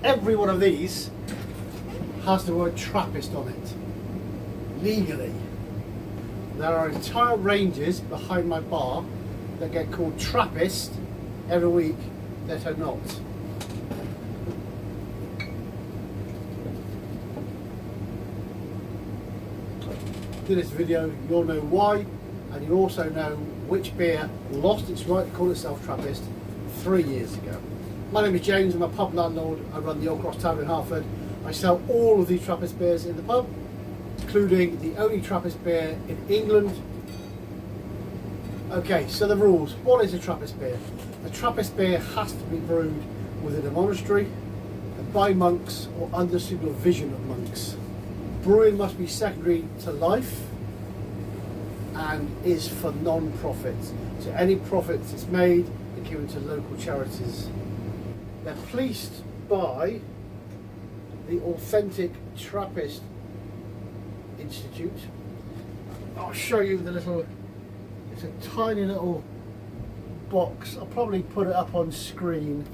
Every one of these has the word Trappist on it, legally. There are entire ranges behind my bar that get called Trappist every week that are not. In this video you'll know why, and you'll also know which beer lost its right to call itself Trappist 3 years ago. My name is James, I'm a pub landlord. I run the Old Cross Tavern in Hartford. I sell all of these Trappist beers in the pub, including the only Trappist beer in England. Okay, so the rules. What is a Trappist beer? A Trappist beer has to be brewed within a monastery and by monks or under supervision of monks. Brewing must be secondary to life and is for non-profit. So any profits it's made are given to local charities. They're policed by the Authentic Trappist Institute. I'll show you the little, it's a tiny little box. I'll probably put it up on screen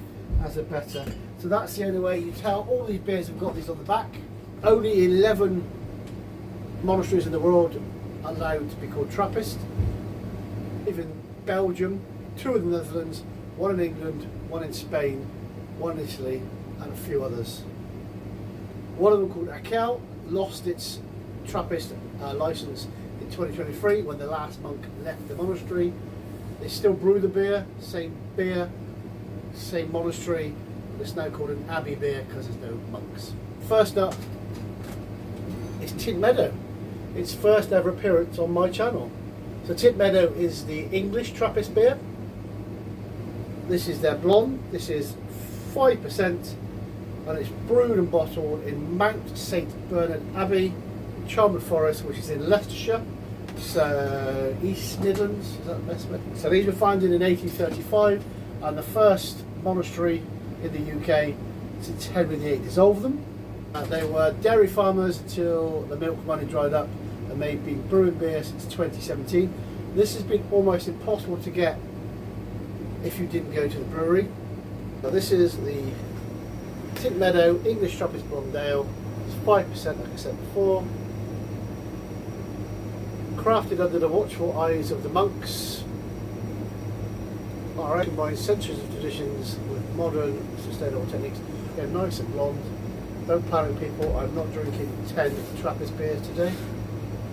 as a better. So that's the only way you tell. All these beers have got these on the back. Only 11 monasteries in the world are allowed to be called Trappist. Even Belgium, 2 in the Netherlands, 1 in England, 1 in Spain, 1 in Italy, and a few others. One of them, called Akel, lost its Trappist license in 2023 when the last monk left the monastery. They still brew the beer, same monastery, but it's now called an abbey beer because there's no monks. First up is Tynt Meadow. Its first ever appearance on my channel. So Tynt Meadow is the English Trappist beer. This is their blonde. This is 5% and it's brewed and bottled in Mount St Bernard Abbey, Charmwood Forest, which is in Leicestershire. So East Midlands, is that the best way? So these were founded in 1835 and the first monastery in the UK since Henry VIII dissolved them. They were dairy farmers until the milk money dried up, and they've been brewing beer since 2017. This has been almost impossible to get if you didn't go to the brewery. Now this is the Tynt Meadow English Trappist Blonde Ale. It's 5%, like I said before. Crafted under the watchful eyes of the monks. Alright, combines centuries of traditions with modern, sustainable techniques. They're nice and blonde. Don't panic, people, I'm not drinking 10 Trappist beers today.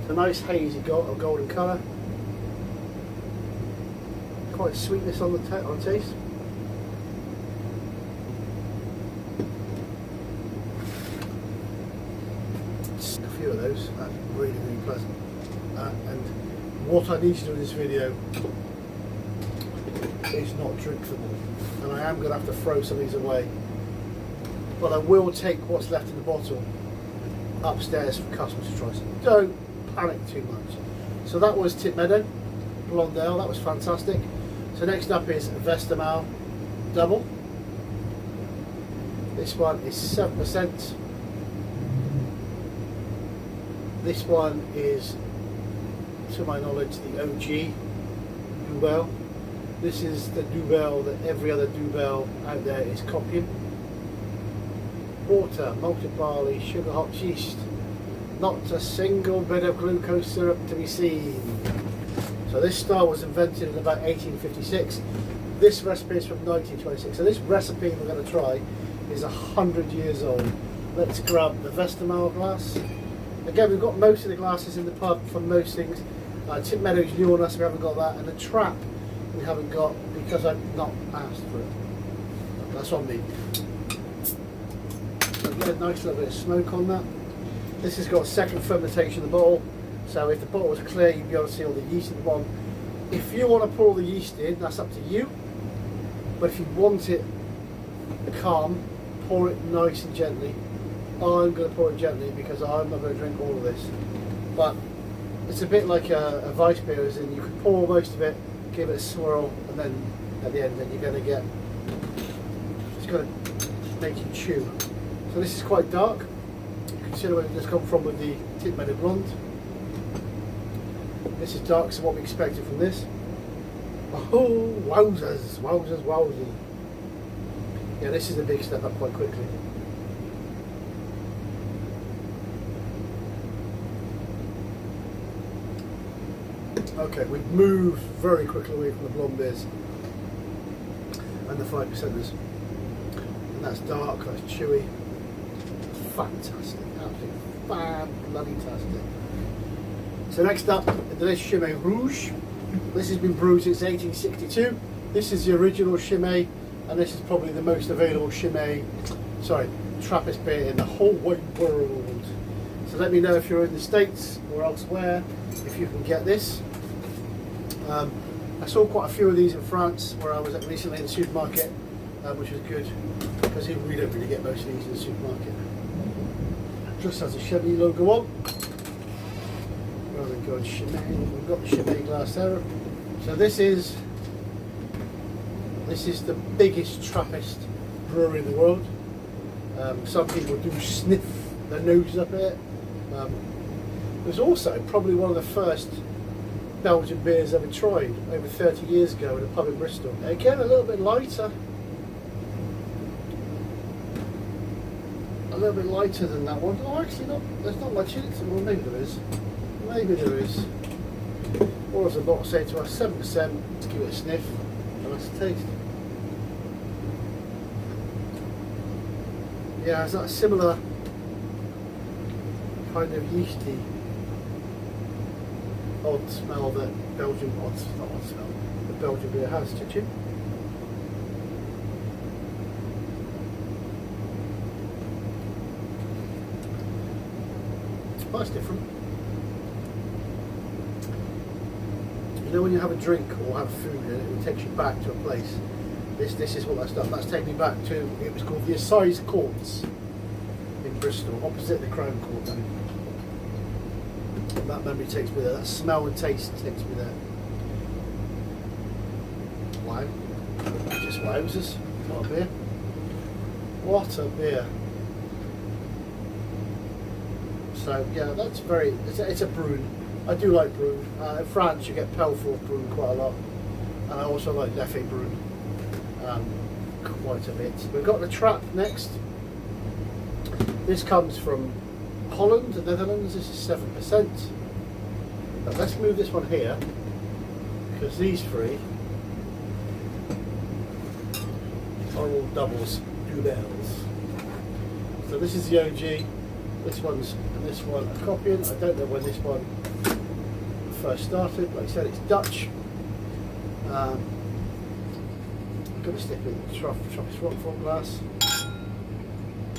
It's a nice hazy golden colour. Quite sweetness on the taste. A few of those, that's really pleasant. And what I need to do in this video is not drink them all. And I am going to have to throw some of these away. But I will take what's left in the bottle upstairs for customers to try. So don't panic too much. So that was Tynt Meadow Blonde Ale, that was fantastic. So next up is Westmalle Dubbel. This one is 7%. This one is, to my knowledge, the OG Dubbel. This is the Dubbel that every other Dubbel out there is copying. Water, malted barley, sugar, hop, yeast. Not a single bit of glucose syrup to be seen. So this style was invented in about 1856. This recipe is from 1926. So this recipe we're going to try is 100 years old. Let's grab the Westmalle glass. Again, we've got most of the glasses in the pub for most things. Tynt Meadow's new on us, we haven't got that. And the Trappe we haven't got because I've not asked for it. That's on me. Get a nice little bit of smoke on that. This has got second fermentation in the bottle, so if the bottle was clear you'd be able to see all the yeast in the bottom. If you want to pour all the yeast in, that's up to you, but if you want it calm, pour it nice and gently. I'm going to pour it gently because I'm not going to drink all of this, but it's a bit like a Weiss beer, as in you can pour most of it, give it a swirl, and then at the end then you're going to get, it's going to make you chew. So this is quite dark. Consider where it's come from with the Tynt Meadow Blonde. This is dark, so what we expected from this. Oh, wowzers, wowzers, wowzers. Yeah, this is a big step up quite quickly. Okay, we've moved very quickly away from the blonde beers and the 5%ers. And that's dark, that's chewy. Fantastic, absolutely fan-bloody-tastic. So next up, the Chimay Rouge. This has been brewed since 1862. This is the original Chimay, and this is probably the most available Trappist beer in the whole wide world. So let me know if you're in the States or elsewhere, if you can get this. I saw quite a few of these in France where I was at recently in the supermarket, which was good, because we don't really get most of these in the supermarket. Just has a Chimay logo on. Rather than going Chimay, we've got the Chimay glass there. So this is the biggest Trappist brewery in the world. Some people do sniff their noses up at it. It was also probably one of the first Belgian beers ever tried over 30 years ago in a pub in Bristol. Again, a little bit lighter. A little bit lighter than that one. Oh, actually, there's not much in it. Well, maybe there is. Maybe there is. Or as the bottle say to us, 7%. Let's give it a sniff and let's taste. Yeah, it's that similar kind of yeasty odd smell that Belgian beer has, did you? Well, that's different. You know when you have a drink or have food and it takes you back to a place? This is what that's done. That's taken me back to, it was called the Assize Courts in Bristol, opposite the Crown Court. And that memory takes me there, that smell and taste takes me there. Wow. That just wowzers. What a beer. What a beer. So yeah, that's very, it's a Brewed. I do like Brewed. In France you get Pelfort Brewed quite a lot. And I also like Leffe Brewed. Quite a bit. We've got the Trappe next. This comes from Holland, the Netherlands. This is 7%. But let's move this one here, because these three are all doubles, dubbels. So this is the OG. This one's and this one are copying. I don't know when this one first started. Like I said, it's Dutch. I'm going to stick it in the Trappist Rochefort glass.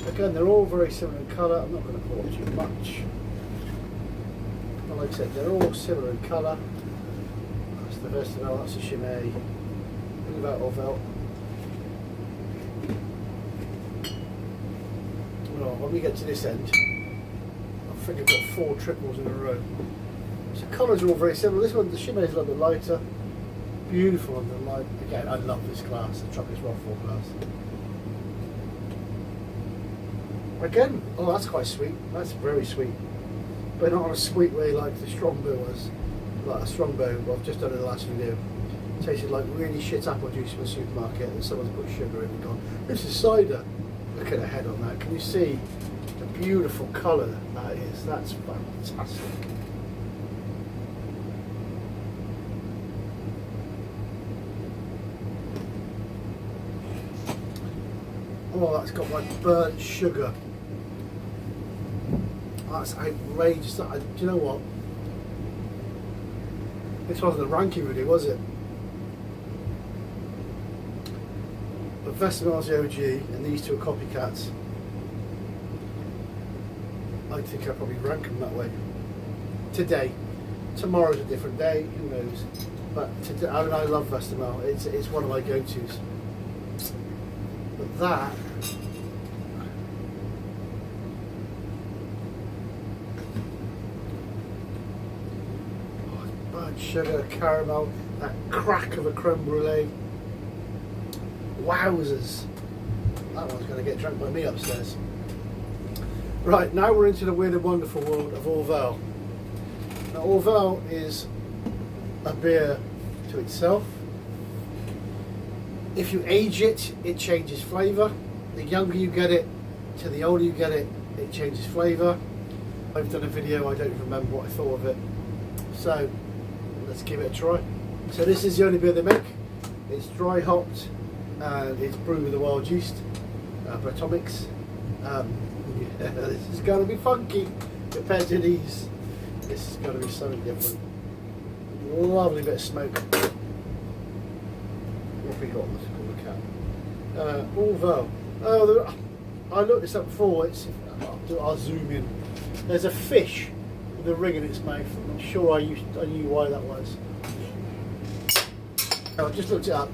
Again, they're all very similar in colour. I'm not going to pour too much. But like I said, they're all similar in colour. That's the Westmalle, that's the Chimay. Think about Orval. Well, when we get to this end, I think I've got 4 triples in a row. So colours are all very similar. This one, the Chimay is a little bit lighter. Beautiful under the light. Again, I love this glass, the Trappist Rochefort glass. Again, oh, that's quite sweet. That's very sweet, but not in a sweet way like the Strongbow was. Like a Strongbow, what I've just done in the last video, tasted like really shit apple juice from the supermarket, and someone's put sugar in and gone, "This is cider." Look at the head on that. Can you see the beautiful colour that is? That's fantastic. Oh, that's got like burnt sugar. That's outrageous. Do you know what? This wasn't a ranking video, was it? But Westmalle's the OG, and these two are copycats. I think I'd probably rank them that way. Today. Tomorrow's a different day, who knows? But today, I mean, I love Westmalle. It's one of my go-tos. But that, burnt sugar, caramel, that crack of a creme brulee. Wowzers. That one's going to get drunk by me upstairs. Right, now we're into the weird and wonderful world of Orval. Now Orval is a beer to itself. If you age it, it changes flavour. The younger you get it, to the older you get it, it changes flavour. I've done a video, I don't even remember what I thought of it. So, let's give it a try. So this is the only beer they make. It's dry hopped and it's brewed with the wild yeast, Bretomics. Yeah, this is going to be funky compared to these. This is going to be something different. Lovely bit of smoke. What have we got? Let's call the cat. Orval. Oh, I looked this up before. I'll zoom in. There's a fish with a ring in its mouth. I'm not sure I knew why that was. I just looked it up.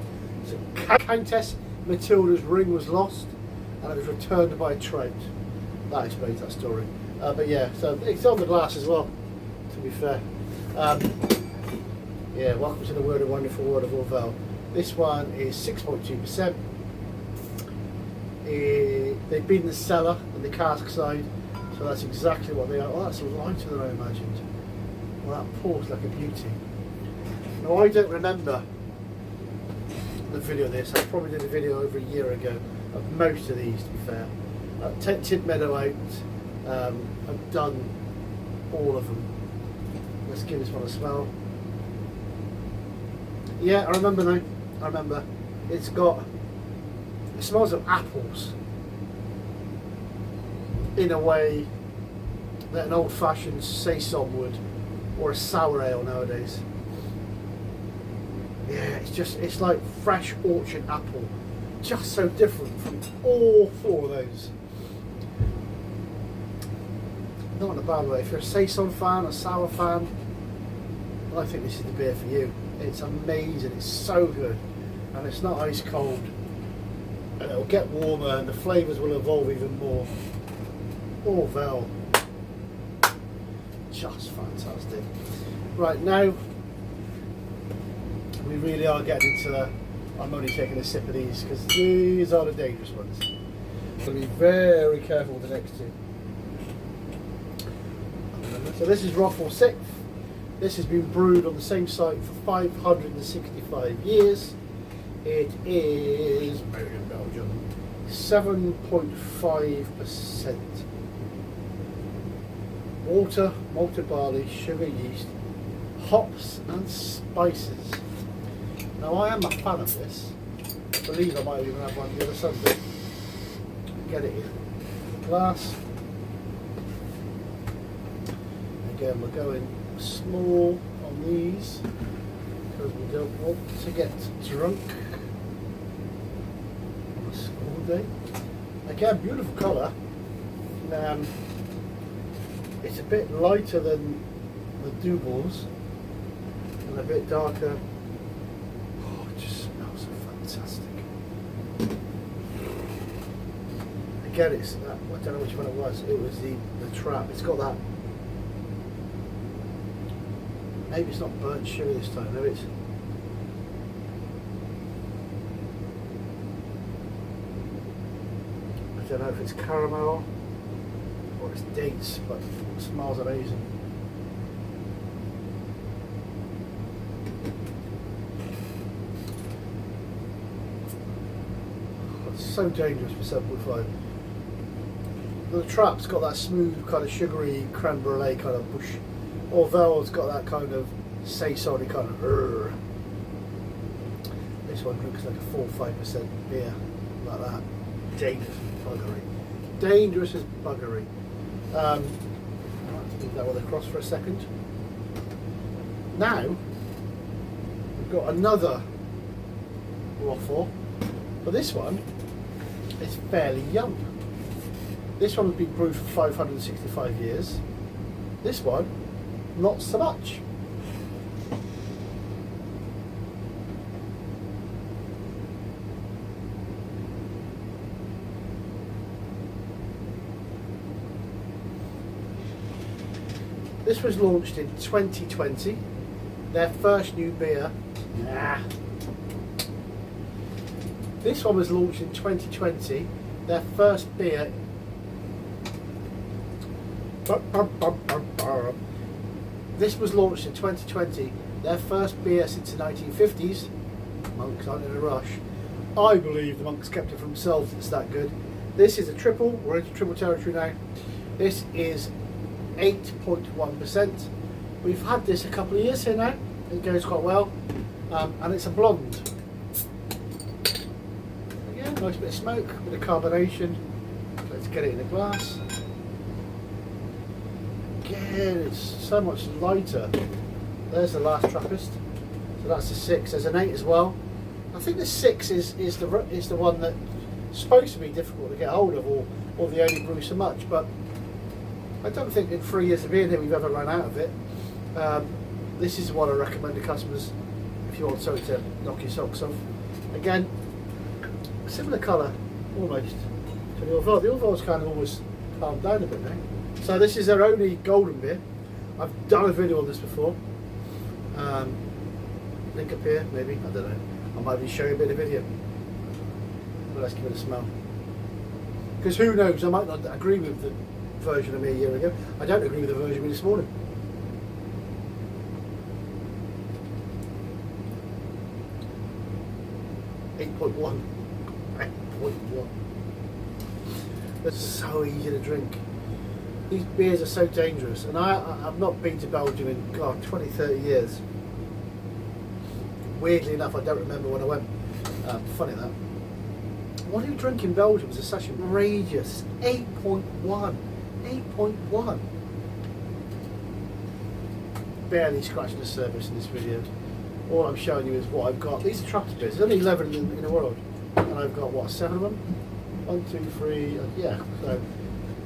So Countess Matilda's ring was lost and it was returned by a trout. That explains that story. But yeah, so it's on the glass as well, to be fair. Yeah, welcome to the wonderful world of Orval. This one is 6.2%. They've been in the cellar and the cask side, so that's exactly what they are. Oh, that's a lighter than I imagined. Well, that pours like a beauty. Now, I don't remember the video of this. I probably did a video over a year ago of most of these, to be fair. Tynt Meadow out. I've done all of them. Let's give this one a smell. Yeah, I remember now. I remember. It smells of apples in a way that an old-fashioned saison would, or a sour ale nowadays. Yeah, it's like fresh orchard apple, just so different from all four of those. Not in a bad way. If you're a saison fan, a sour fan, I think this is the beer for you. It's amazing. It's so good, and it's not ice cold. And it'll get warmer, and the flavours will evolve even more. Orval, just fantastic. Right now, we really are getting into the. I'm only taking a sip of these because these are the dangerous ones. So be very careful with the next two. So this is Rochefort 6th. This has been brewed on the same site for 565 years. It is made in Belgium, 7.5%. Water, malted barley, sugar, yeast, hops and spices. Now I am a fan of this. I believe I might even have one the other Sunday. Get it in glass. Again, we're going small on these because we don't want to get drunk on a school day. Again, beautiful colour. It's a bit lighter than the Dubbels and a bit darker. Oh, it just smells so fantastic. Again, it's that, I don't know which one it was. It was the Trappe. It's got that. Maybe it's not burnt sugar this time. Maybe it's. I don't know if it's caramel or it's dates, but it smells amazing. It's so dangerous for 7.5. The Trappe's got that smooth, kind of sugary creme brulee kind of bush. Orval's got that kind of saison kind of. This one looks like a 4-5% beer, like that. Dangerous buggery. Dangerous as buggery. I'll leave that one across for a second. Now we've got another Rochefort, but this one is fairly young. This one has been brewed for 565 years. This one, not so much. This was launched in 2020. Their first new beer. This one was launched in 2020. Their first beer. This was launched in 2020. Their first beer since the 1950s. Monks aren't in a rush. I believe the monks kept it for themselves. It's that good. This is a triple. We're into triple territory now. This is 8.1%. We've had this a couple of years here now. It goes quite well, and it's a blonde. Again, nice bit of smoke, bit of carbonation. Let's get it in a glass. Again, it's so much lighter. There's the last Trappist. So that's a 6. There's an 8 as well. I think the 6 is the one that's supposed to be difficult to get hold of, or they only brew so much. But I don't think in 3 years of being here we've ever run out of it. This is what I recommend to customers if you want something to knock your socks off. Again, similar colour almost to the Orval. The Orval's kind of almost calmed down a bit now. So this is their only golden beer. I've done a video on this before. Link up here, maybe, I don't know. I might be showing a bit of video. But let's give it a smell. Because who knows, I might not agree with the version of me a year ago. I don't agree with the version of me this morning. .1. It's so easy to drink. These beers are so dangerous, and I've not been to Belgium in, God, 20, 30 years. Weirdly enough, I don't remember when I went. Funny that. What do you drink in Belgium is such outrageous. 8.1. 8.1. Barely scratching the surface in this video. All I'm showing you is what I've got. These are Trappist beers. There's only 11 in the world, and I've got what, 7 of them? 1, 2, 3. Yeah. So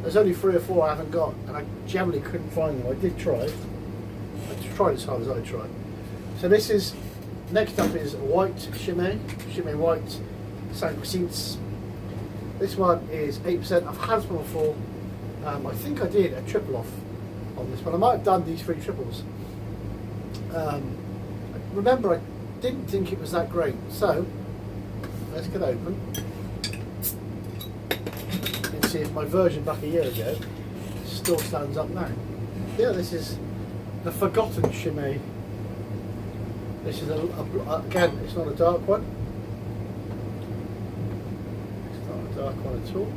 there's only 3 or 4 I haven't got, and I generally couldn't find them. I did try. I tried as hard as I tried. So this is. Next up is white Chimay White 5%. This one is 8%. I've had this one before. I think I did a triple off on this one. I might have done these 3 triples. Remember, I didn't think it was that great. So let's get it open and see if my version back a year ago still stands up now. Yeah, this is the forgotten Chimay. This is again, it's not a dark one. It's not a dark one at all.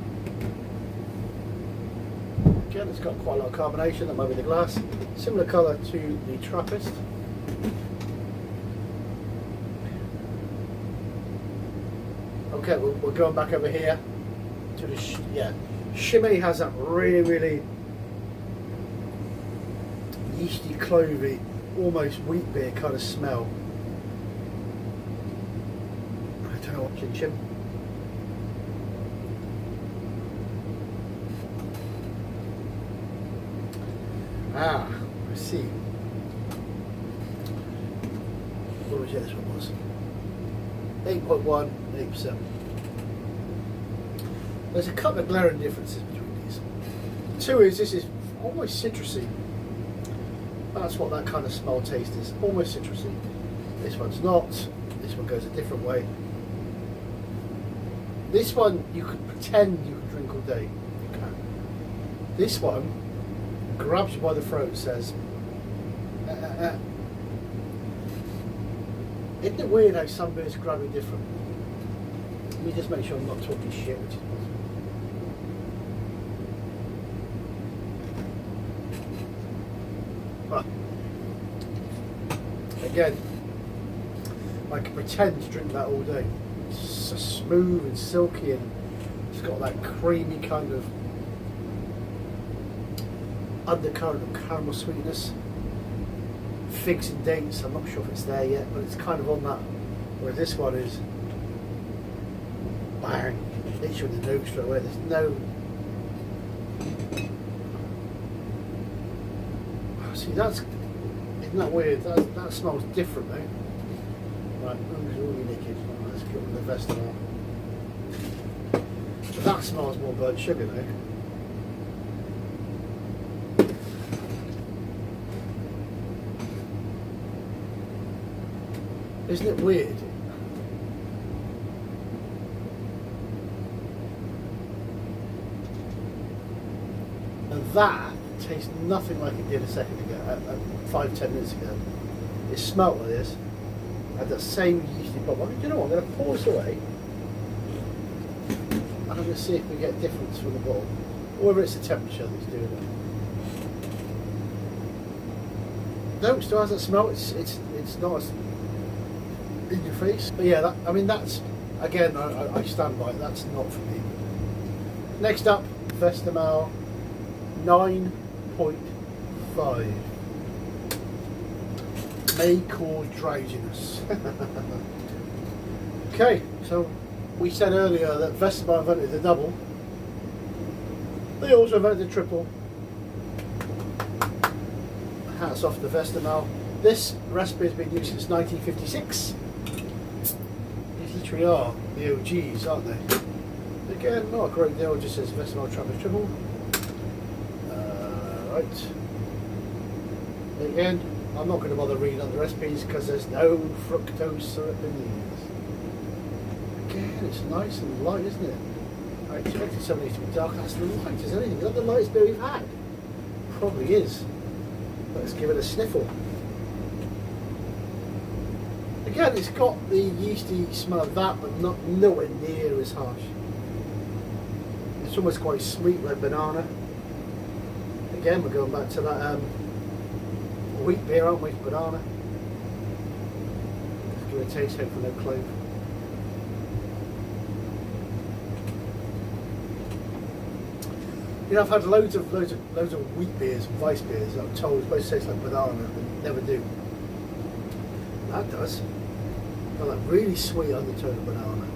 Again, it's got quite a lot of carbonation, that might be the glass. Similar colour to the Trappist. Okay, we're going back over here to the, yeah. Chimay has that really, really yeasty, clovey, almost wheat beer kind of smell. I don't know what Chim. Ah, I see. What was this one was? 8.1, 8%. There's a couple of glaring differences between these. 2 is this is almost citrusy. That's what that kind of smell taste is, almost citrusy. This one's not. This one goes a different way. This one you could pretend you could drink all day. You can. This one grabs you by the throat and says, Isn't it weird how some beers grab you different? Let me just make sure I'm not talking shit, which is possible. Again, I could pretend to drink that all day. It's so smooth and silky, and it's got that creamy kind of undercurrent of caramel sweetness. Figs and dates, I'm not sure if it's there yet, but it's kind of on that. Whereas this one is bang, hits you in the nose straight away. There's no. See, that's. Isn't that weird? That smells different though. Right, I'm really naked. Let's get rid of the vest on. But that smells more burnt sugar though. Isn't it weird? And that tastes nothing like it did a second ago, 5-10 minutes ago. It smelt like this, had that same yeasty bubble. Do you know what? I'm going to pour this away, and I'm going to see if we get a difference from the bottle, or whether it's the temperature that's doing it. No, it still hasn't smelled. It's It's not as in your face. But yeah, I mean that's, again, I stand by it. That's not for me. Next up, Westmalle 9.5. May cause drowsiness. Okay, so we said earlier that Westmalle invented the double. They also invented the triple. Hats off to Westmalle. This recipe has been used since 1956. These literally are the OGs, aren't they? Again, not a great deal, just says Westmalle Trappist triple. Right. Again, I'm not going to bother reading on the recipes because there's no fructose syrup in these. Again, it's nice and light, isn't it? I expected some of these to be dark. That's the light as anything. Is that the lightest beer we've had? Probably is. Let's give it a sniffle. Again, it's got the yeasty smell of that, but not nowhere near as harsh. It's almost quite sweet like banana. Again, we're going back to that wheat beer, aren't we? Banana. Let's give it a taste, hopefully no clove. You know, I've had loads of wheat beers and vice beers that I'm told supposed to taste like banana, and never do. That does. Got that really sweet undertone of banana.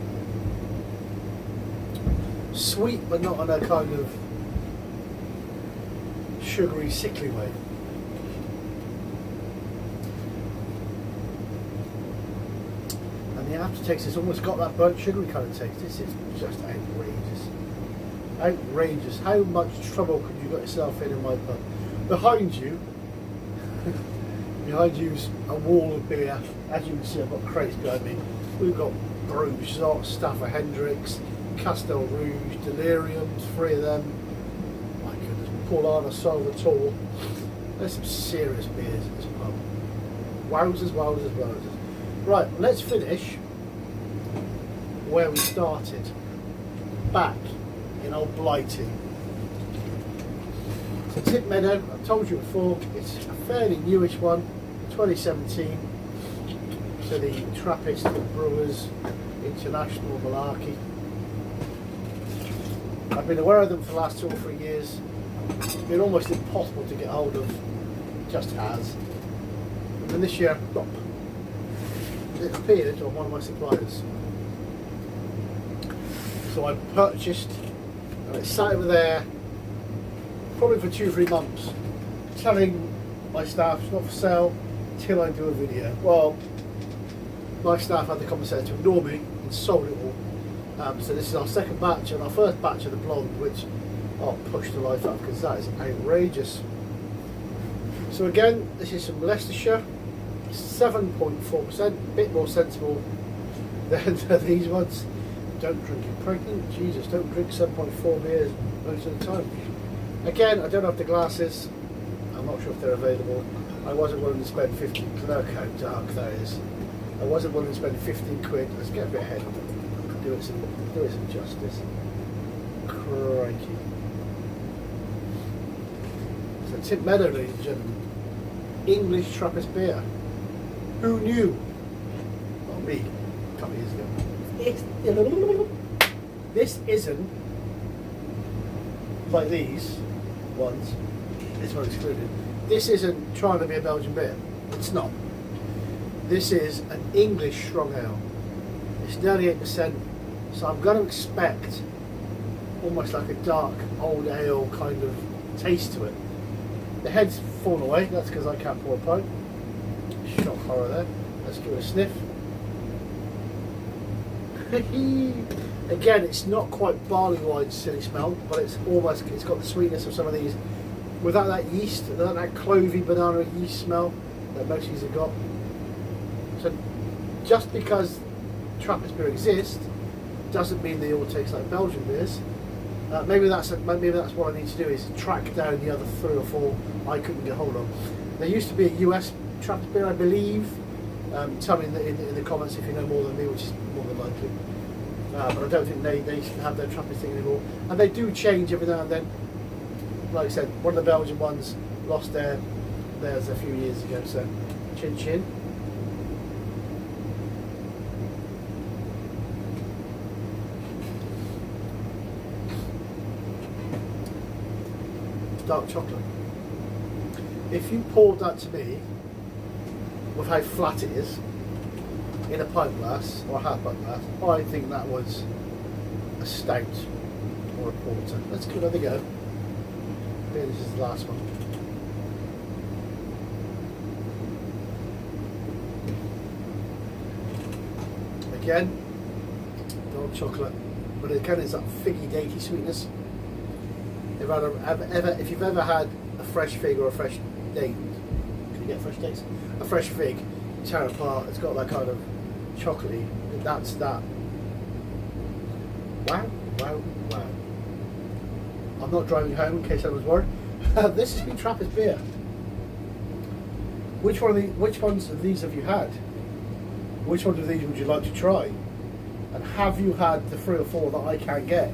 Sweet, but not in a kind of sugary, sickly way. And the aftertaste has almost got that burnt sugary kind of taste. This is just outrageous. Outrageous. How much trouble could you got yourself in my pub? Behind you is a wall of beer. As you can see, I've got crates behind me. We've got Brewed, Stafford Hendricks, Castel Rouge, Deliriums, 3 of them. My goodness, Paulana Salvatore. There's some serious beers in this pub. Wowzers, wowzers, wowzers. Right, let's finish where we started. Back in old Blighty. So Tynt Meadow, I've told you before, it's a fairly newish one, 2017, to the Trappist Brewers International Malarkey. I've been aware of them for the last 2 or 3 years. It's been almost impossible to get hold of, just has. And then this year, plop, it appeared on one of my suppliers. So I purchased, and it sat over there probably for 2 or 3 months, telling my staff it's not for sale till I do a video. Well, my staff had the common sense to ignore me and sold it all. So this is our second batch, and our first batch of the blonde, which I'll push the life out because that is outrageous. So again, this is from Leicestershire, 7.4%, a bit more sensible than these ones. Don't drink it pregnant, Jesus, don't drink 7.4 beers most of the time. Again, I don't have the glasses, I'm not sure if they're available. I wasn't willing to spend 15 quid, look how dark that is. I wasn't willing to spend 15 quid, let's get a bit ahead, do it some justice. Crikey. So Tynt Meadow, ladies and gentlemen, English Trappist beer. Who knew? Not me, a couple of years ago. This isn't like these ones, this one excluded. This isn't trying to be a Belgian beer. It's not. This is an English strong ale. It's 98%, so I'm going to expect almost like a dark old ale kind of taste to it. The head's fallen away, that's because I can't pour a pint. Shock horror there. Let's give it a sniff. Again, it's not quite barley wine silly smell, but it's got the sweetness of some of these without that yeast, without that clovey banana yeast smell that most of these have got. So just because Trappist beer exists doesn't mean they all taste like Belgian beers. Maybe that's what I need to do, is track down the other 3 or 4 I couldn't get hold of. There used to be a US Trappist beer, I believe. Tell me in the comments if you know more than me, which is more than likely. But I don't think they have their Trappist thing anymore. And they do change every now and then. Like I said, one of the Belgian ones lost theirs a few years ago, so chin chin. dark chocolate. If you poured that to me, with how flat it is, in a pint glass or a half pint glass, I think that was a stout or a porter. Let's give another go. Maybe this is the last one. Again, dark chocolate, but again it's that figgy, datey sweetness. If you've ever had a fresh fig or a fresh date, can you get fresh dates? A fresh fig, tear it apart, it's got that kind of chocolatey, that's that. Wow, wow, wow. I'm not driving home in case I was worried. This has been Trappist beer. Which ones of these have you had? Which one of these would you like to try? And have you had the 3 or 4 that I can't get?